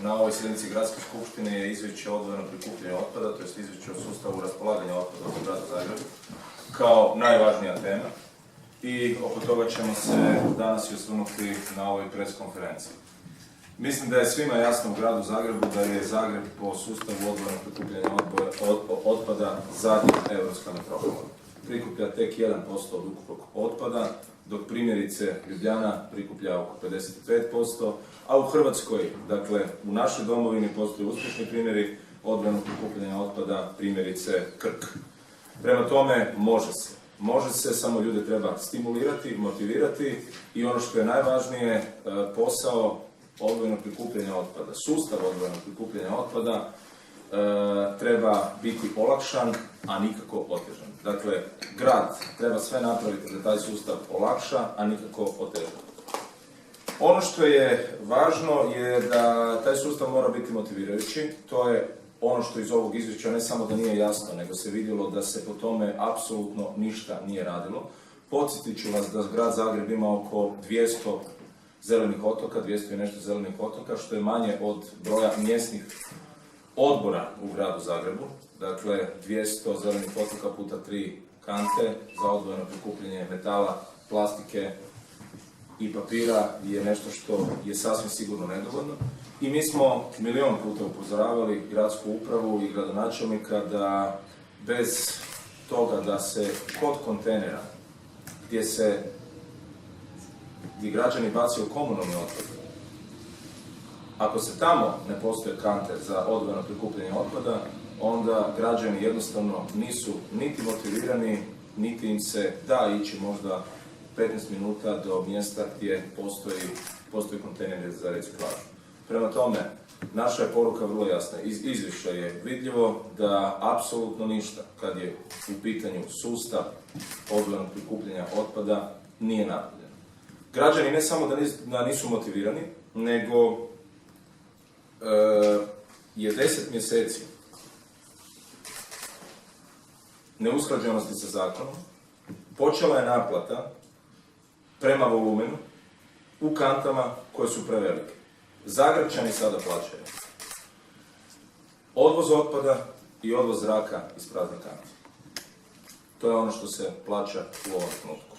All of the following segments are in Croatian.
Na ovoj sjednici Gradske skupštine je izvješće o odvojenom prikupljanju otpada, to je izvješće o sustavu raspolaganja otpada u gradu Zagrebu, kao najvažnija tema. I oko toga ćemo se danas i osvrnuti na ovoj pres konferenciji. Mislim da je svima jasno u gradu Zagrebu da je Zagreb po sustavu odvojenog prikupljanja otpada zadnja europska metropola. Prikuplja tek 1% od ukupnog otpada, dok primjerice Ljubljana prikuplja oko 55%, a u Hrvatskoj, dakle u našoj domovini, postoje uspješni primjeri odvojenog prikupljanja otpada, primjerice Krk. Prema tome, može se, samo ljude treba stimulirati, motivirati i ono što je najvažnije, posao odvojenog prikupljanja otpada, sustav odvojenog prikupljanja otpada treba biti olakšan, a nikako otežan. Dakle, grad treba sve napraviti da taj sustav olakša, a nikako oteža. Ono što je važno je da taj sustav mora biti motivirajući. To je ono što iz ovog izvješća ne samo da nije jasno, nego se vidjelo da se po tome apsolutno ništa nije radilo. Podsjetit ću vas da grad Zagreb ima oko 200 zelenih otoka, 200 i nešto zelenih otoka, što je manje od broja mjesnih odbora u gradu Zagrebu. Dakle, 200 zelenih otoka puta 3 kante za odvojeno prikupljanje metala, plastike i papira je nešto što je sasvim sigurno nedovoljno. I mi smo milion puta upozoravali gradsku upravu i gradonačelnika da bez toga da se kod kontejnera gdje građani bacaju komunalni otpad, ako se tamo ne postoje kante za odvojeno prikupljanje otpada, onda građani jednostavno nisu niti motivirani, niti im se da ići možda 15 minuta do mjesta gdje postoji kontejner za reciklažu. Prema tome, naša je poruka vrlo jasna. Iz izvješća je vidljivo da apsolutno ništa, kad je u pitanju sustav odvojenog prikupljanja otpada, nije napravljeno. Građani ne samo da nisu motivirani, nego je 10 mjeseci neusklađenosti sa zakonom, počela je naplata prema volumenu u kantama koje su prevelike. Zagrepčani sada plaćaju odvoz otpada i odvoz zraka iz praznih kanti. To je ono što se plaća u ovom trenutku.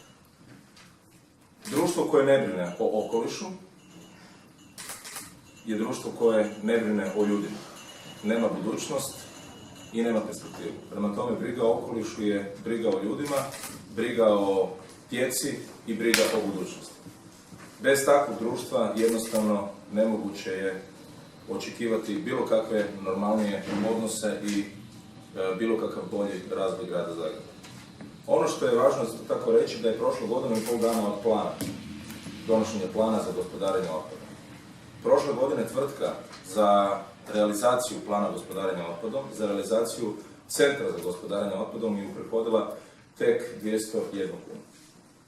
Društvo koje ne brine o okolišu je društvo koje ne brine o ljudima. Nema budućnost i nema perspektivu. Prema tome, briga o okolišu je briga o ljudima, briga o djeci i briga o budućnosti. Bez takvog društva jednostavno nemoguće je očekivati bilo kakve normalnije odnose i bilo kakav bolji razvoj grada Zagreba. Ono što je važno tako reći da je prošlo godinu i pol dana od plana, donošenja plana za gospodarenje otpadom. Prošle godine tvrtka za realizaciju plana gospodarenja otpadom, za realizaciju centra za gospodarenje otpadom je uprihodila tek 201 kunu.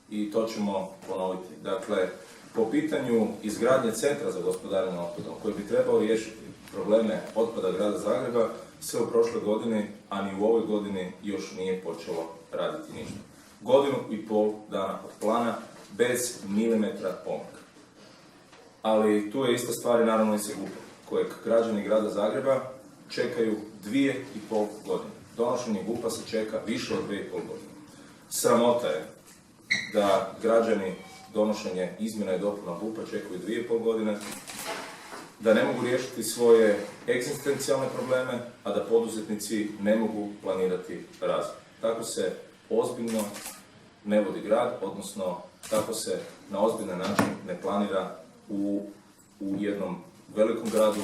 I to ćemo ponoviti. Dakle, po pitanju izgradnje centra za gospodarenje otpadom, koji bi trebao riješiti probleme otpada grada Zagreba, sve u prošloj godini, a ni u ovoj godini još nije počelo raditi ništa. Godinu i pol dana od plana, bez milimetra pomaka. Ali tu je ista stvar i naravno i Segupa, kojeg građani grada Zagreba čekaju 2,5 godine. Donošenje GUP-a se čeka više od 2,5 godine. Sramota je da građani donošenje izmjena i dopuna GUP-a čekaju 2,5 godine, da ne mogu riješiti svoje egzistencijalne probleme, a da poduzetnici ne mogu planirati razvoj. Tako se ozbiljno ne vodi grad, odnosno tako se na ozbiljan način ne planira u jednom velikom gradu